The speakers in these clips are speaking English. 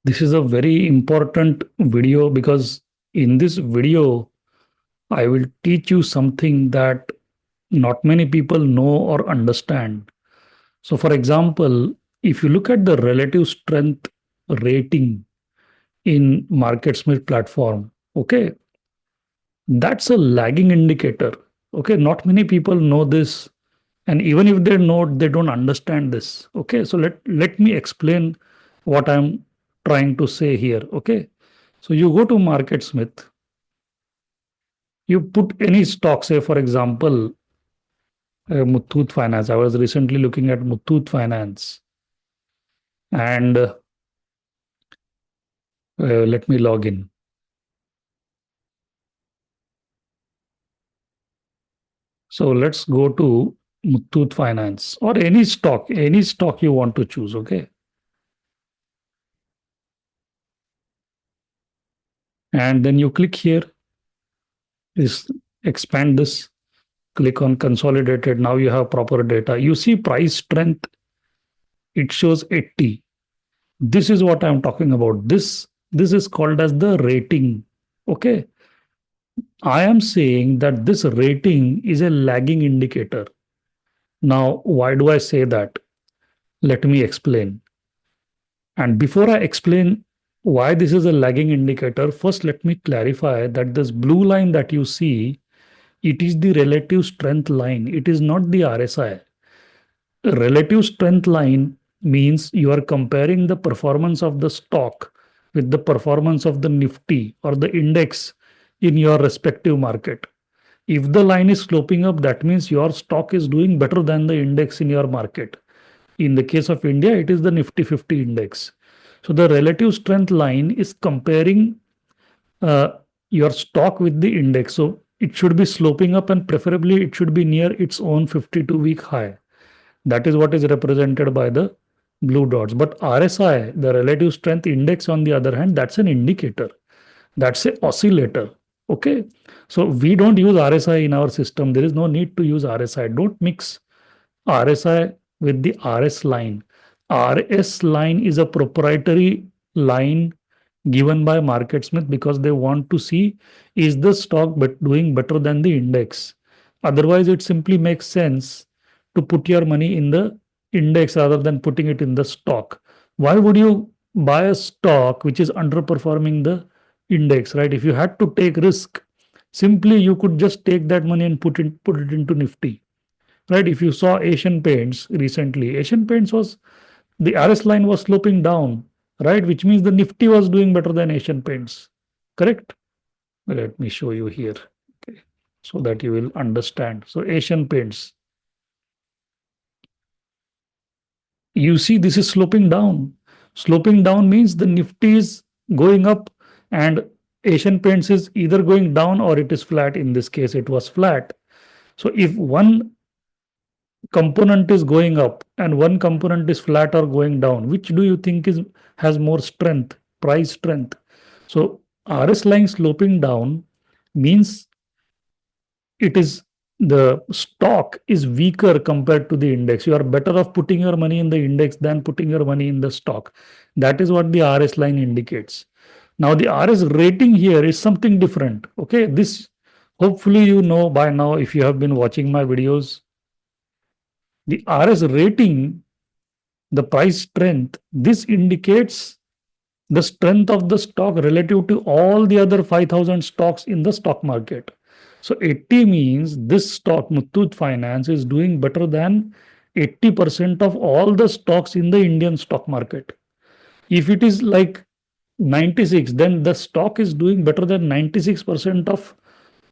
This is a very important video because in this video, I will teach you something that not many people know or understand. So, for example, if you look at the relative strength rating in MarketSmith platform, okay, that's a lagging indicator. Okay, not many people know this, and even if they know, they don't understand this. Okay, so let me explain what I'm trying to say here. Okay, so you go to MarketSmith, you put any stock, say for example, Muthoot Finance. I was recently looking at Muthoot Finance, and let me log in. So let's go to Muthoot Finance or any stock you want to choose. Okay, and then you click here. Is expand this. Click on consolidated. Now you have proper data. You see price strength. It shows 80. This is what I'm talking about. This is called as the rating. Okay, I am saying that this rating is a lagging indicator. Now, why do I say that? Let me explain. And before I explain why this is a lagging indicator, first let me clarify that this blue line that you see, it is the relative strength line. It is not the RSI. Relative strength line means you are comparing the performance of the stock with the performance of the Nifty or the index in your respective market. If the line is sloping up, that means your stock is doing better than the index in your market. In the case of India, it is the Nifty 50 index. So the relative strength line is comparing uh, your stock with the index. So it should be sloping up and preferably it should be near its own 52-week high. That is what is represented by the blue dots. But RSI, the relative strength index, on the other hand, that's an indicator. That's a oscillator. Okay. So we don't use RSI in our system. There is no need to use RSI. Don't mix RSI with the RS line. RS line is a proprietary line given by MarketSmith because they want to see is the stock but doing better than the index. Otherwise, it simply makes sense to put your money in the index rather than putting it in the stock. Why would you buy a stock which is underperforming the index, right? If you had to take risk, simply you could just take that money and put it into Nifty, right? If you saw Asian Paints recently, Asian Paints was the RS line was sloping down, right? Which means the Nifty was doing better than Asian Paints, correct? Let me show you here, okay, so that you will understand. So Asian Paints, you see this is sloping down. Sloping down means the Nifty is going up and Asian Paints is either going down or it is flat. In this case, it was flat. So if one component is going up and one component is flat or going down, which do you think is has more strength, price strength? So RS line sloping down means it is the stock is weaker compared to the index. You are better off putting your money in the index than putting your money in the stock. That is what the RS line indicates. Now the RS rating here is something different. Okay, this hopefully you know by now if you have been watching my videos. The RS rating, the price strength, this indicates the strength of the stock relative to all the other 5,000 stocks in the stock market. So 80 means this stock, Muthoot Finance, is doing better than 80% of all the stocks in the Indian stock market. If it is like 96, then the stock is doing better than 96% of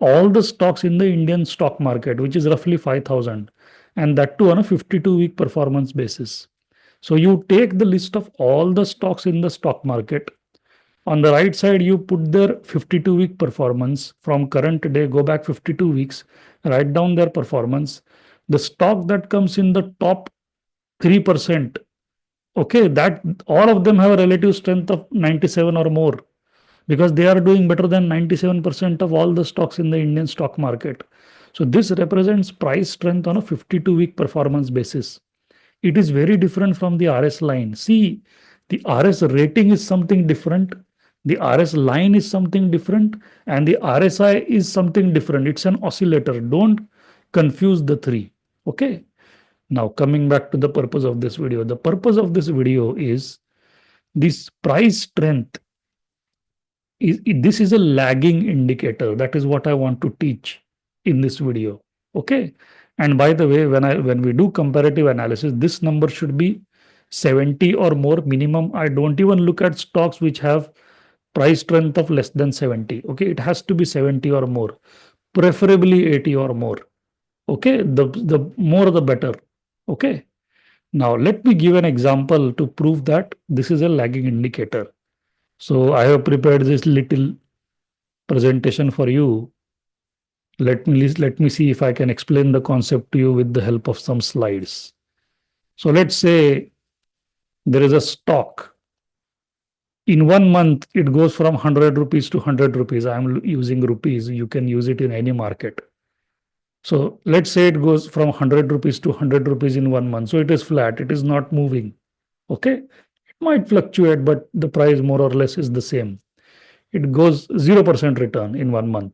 all the stocks in the Indian stock market, which is roughly 5,000, and that too on a 52-week performance basis. So you take the list of all the stocks in the stock market. On the right side, you put their 52-week performance from current day, go back 52 weeks, write down their performance. The stock that comes in the top 3%, okay, that all of them have a relative strength of 97 or more because they are doing better than 97% of all the stocks in the Indian stock market. So this represents price strength on a 52-week performance basis. It is very different from the RS line. See, The RS rating is something different. The RS line is something different. And the RSI is something different. It's an oscillator. Don't confuse the three. Okay. Now, coming back to the purpose of this video. The purpose of this video is this price strength. This is a lagging indicator. That is what I want to teach in this video. Okay. And by the way, when we do comparative analysis, this number should be 70 or more minimum. I don't even look at stocks which have price strength of less than 70. Okay. It has to be 70 or more, preferably 80 or more. Okay. The more the better. Okay. Now, let me give an example to prove that this is a lagging indicator. So I have prepared this little presentation for you. Let me see if I can explain the concept to you with the help of some slides. So let's say there is a stock. In 1 month, it goes from 100 rupees to 100 rupees. I'm using rupees. You can use it in any market. So let's say it goes from 100 rupees to 100 rupees in 1 month. So it is flat. It is not moving. Okay. It might fluctuate, but the price more or less is the same. It goes 0% return in 1 month.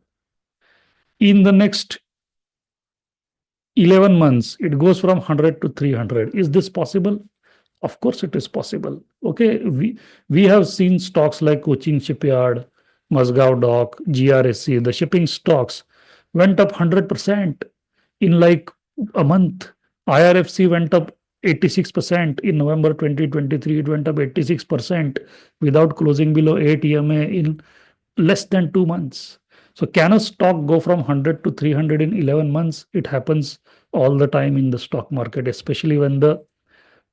In the next 11 months, it goes from 100 to 300. Is this possible? Of course, it is possible. Okay, we have seen stocks like Cochin Shipyard, Musgao Dock, GRSC, the shipping stocks went up 100% in like a month. IRFC went up 86% in November 2023. It went up 86% without closing below 8 EMA in less than 2 months. So can a stock go from 100 to 300 in 11 months? It happens all the time in the stock market, especially when the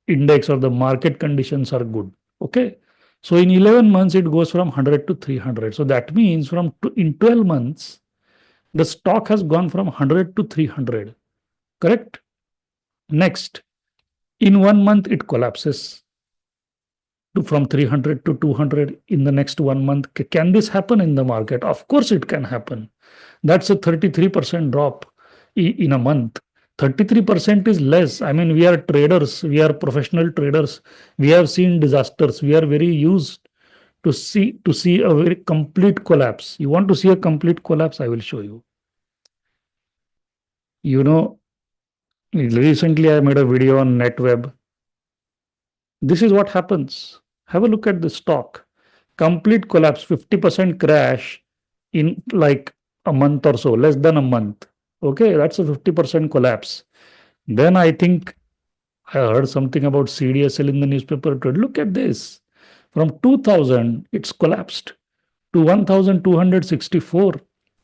index or the market conditions are good. Okay. So in 11 months, it goes from 100 to 300. So that means in 12 months, the stock has gone from 100 to 300. Correct? Next, in 1 month, it collapses from 300 to 200 in the next 1 month. Can this happen in the market? Of course, it can happen. That's a 33% drop in a month. 33% is less. I mean, we are traders, we are professional traders. We have seen disasters. We are very used to see a very complete collapse. You want to see a complete collapse? I will show you. You know, recently I made a video on NetWeb. This is what happens. Have a look at the stock. Complete collapse, 50% crash in like a month or so, less than a month. Okay, that's a 50% collapse. Then I think I heard something about CDSL in the newspaper. Look at this. From 2000, it's collapsed to 1264.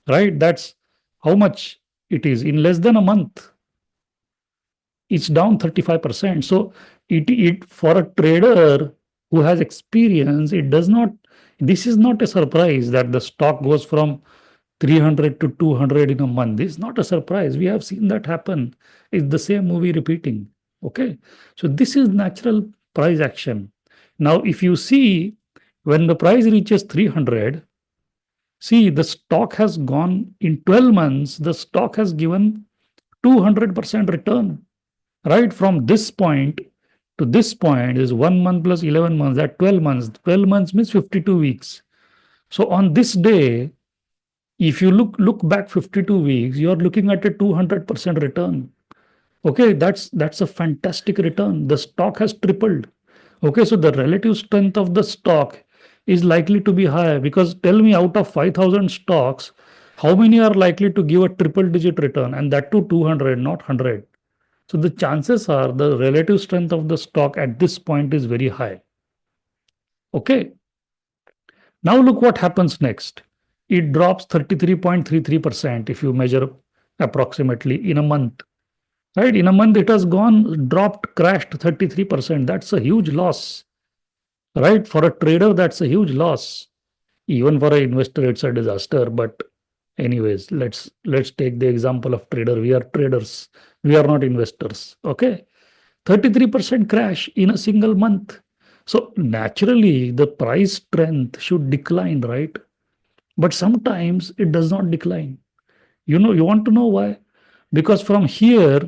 Right? That's how much it is in less than a month. It's down 35%. So it for a trader who has experience, this is not a surprise that the stock goes from 300 to 200 in a month. This is not a surprise. We have seen that happen. It's the same movie repeating. Okay. So this is natural price action. Now, if you see when the price reaches 300, see the stock has gone in 12 months, the stock has given 200% return. Right from this point to this point is 1 month plus 11 months, that 12 months. 12 months means 52 weeks. So on this day, if you look back 52 weeks, you're looking at a 200% return. Okay, that's a fantastic return. The stock has tripled. Okay, so the relative strength of the stock is likely to be high because tell me out of 5,000 stocks, how many are likely to give a triple digit return and that to 200, not 100. So the chances are the relative strength of the stock at this point is very high. Okay. Now look what happens next. It drops 33.33% if you measure approximately in a month. Right? In a month, it has dropped, crashed 33%. That's a huge loss. Right? For a trader, that's a huge loss. Even for an investor, it's a disaster. But anyways, let's take the example of trader. We are traders. We are not investors. Okay. 33% crash in a single month. So naturally, the price strength should decline, right? But sometimes it does not decline. You want to know why? Because from here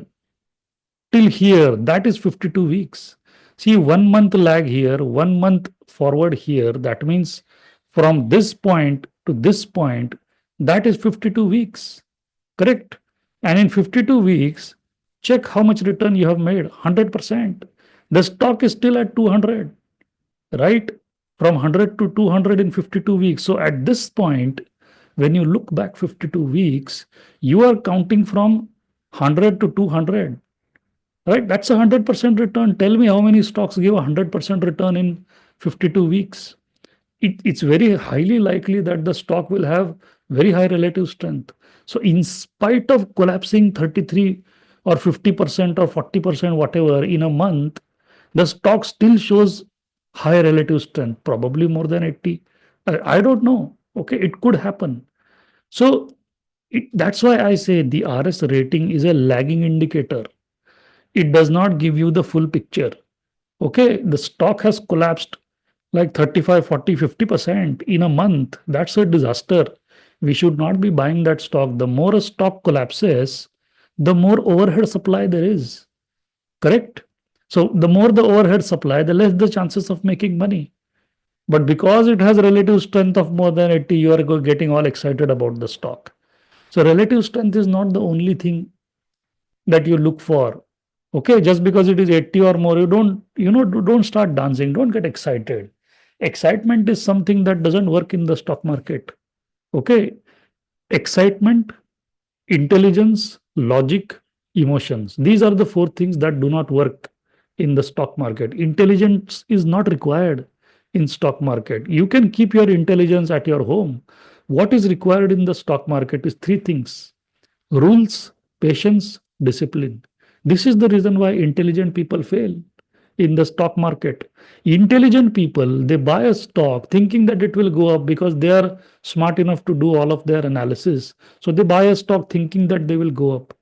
till here, that is 52 weeks. See, 1 month lag here, 1 month forward here. That means from this point to this point, that is 52 weeks. Correct? And in 52 weeks, check how much return you have made, 100%. The stock is still at 200, right? From 100 to 200 in 52 weeks. So at this point, when you look back 52 weeks, you are counting from 100 to 200, right? That's a 100% return. Tell me how many stocks give a 100% return in 52 weeks. It's very highly likely that the stock will have very high relative strength. So in spite of collapsing 33 or 50% or 40%, whatever, in a month, the stock still shows high relative strength, probably more than 80. I don't know. Okay, it could happen. So that's why I say the RS rating is a lagging indicator. It does not give you the full picture. Okay, the stock has collapsed like 35, 40, 50% in a month. That's a disaster. We should not be buying that stock. The more a stock collapses, the more overhead supply there is. Correct? So the more the overhead supply, the less the chances of making money. But because it has relative strength of more than 80, you are getting all excited about the stock. So relative strength is not the only thing that you look for. Okay, just because it is 80 or more, don't start dancing, don't get excited. Excitement is something that doesn't work in the stock market. Okay, excitement, intelligence, logic, emotions. These are the four things that do not work in the stock market. Intelligence is not required in stock market. You can keep your intelligence at your home. What is required in the stock market is three things: rules, patience, discipline. This is the reason why intelligent people fail in the stock market. Intelligent people, they buy a stock thinking that it will go up because they are smart enough to do all of their analysis. So they buy a stock thinking that they will go up.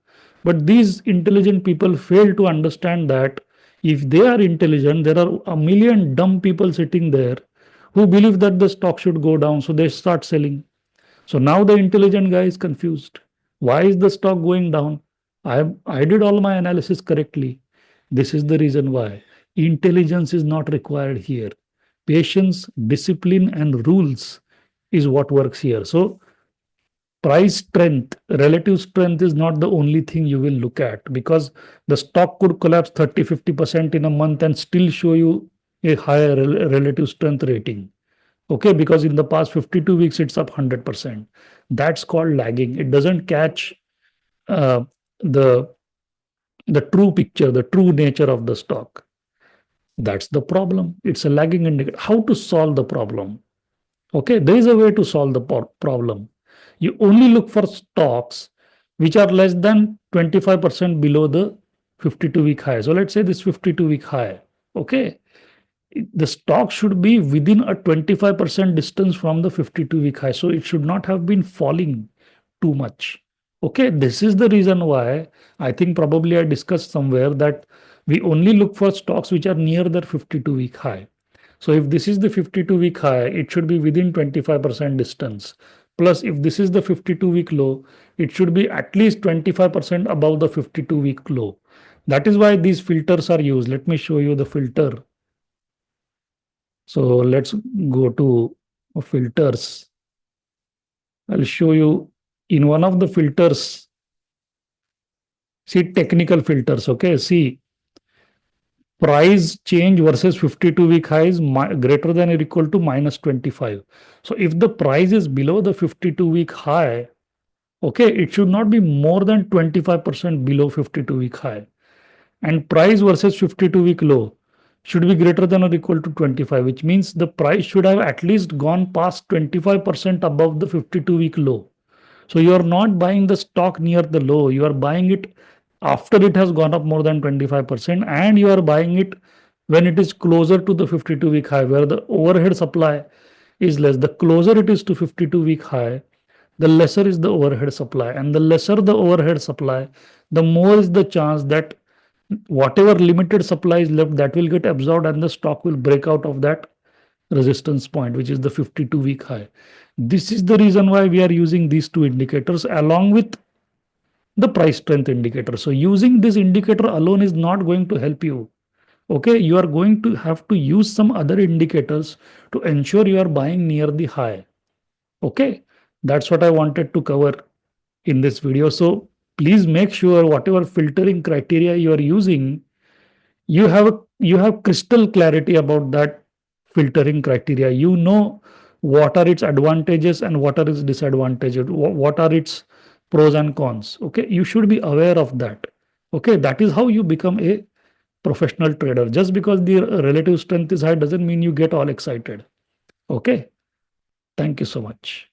But these intelligent people fail to understand that if they are intelligent, there are a million dumb people sitting there who believe that the stock should go down. So they start selling. So now the intelligent guy is confused. Why is the stock going down? I did all my analysis correctly. This is the reason why. Intelligence is not required here. Patience, discipline, and rules is what works here. So price strength, relative strength is not the only thing you will look at, because the stock could collapse 30, 50% in a month and still show you a higher relative strength rating. Okay, because in the past 52 weeks, it's up 100%. That's called lagging. It doesn't catch uh, the the true picture, the true nature of the stock. That's the problem. It's a lagging indicator. How to solve the problem? Okay, there is a way to solve the problem. You only look for stocks which are less than 25% below the 52-week high. So let's say this 52-week high. Okay, the stock should be within a 25% distance from the 52-week high. So it should not have been falling too much. Okay, this is the reason why I think probably I discussed somewhere that we only look for stocks which are near their 52-week high. So if this is the 52-week high, it should be within 25% distance. Plus, if this is the 52-week low, it should be at least 25% above the 52-week low. That is why these filters are used. Let me show you the filter. So let's go to filters. I'll show you in one of the filters. See, technical filters. Okay, see, price change versus 52-week high is greater than or equal to minus 25. So if the price is below the 52-week high, okay, it should not be more than 25% below 52-week high. And price versus 52-week low should be greater than or equal to 25, which means the price should have at least gone past 25% above the 52-week low. So you are not buying the stock near the low, you are buying it after it has gone up more than 25%, and you are buying it when it is closer to the 52-week high, where the overhead supply is less. The closer it is to 52-week high, the lesser is the overhead supply. And the lesser the overhead supply, the more is the chance that whatever limited supply is left, that will get absorbed and the stock will break out of that resistance point, which is the 52-week high. This is the reason why we are using these two indicators along with the price strength indicator. So using this indicator alone is not going to help you. Okay, you are going to have to use some other indicators to ensure you are buying near the high. Okay, that's what I wanted to cover in this video. So please make sure whatever filtering criteria you are using, you have crystal clarity about that filtering criteria. You know what are its advantages and what are its disadvantages, what are its pros and cons. Okay, you should be aware of that. Okay, that is how you become a professional trader. Just because the relative strength is high doesn't mean you get all excited. Okay, thank you so much.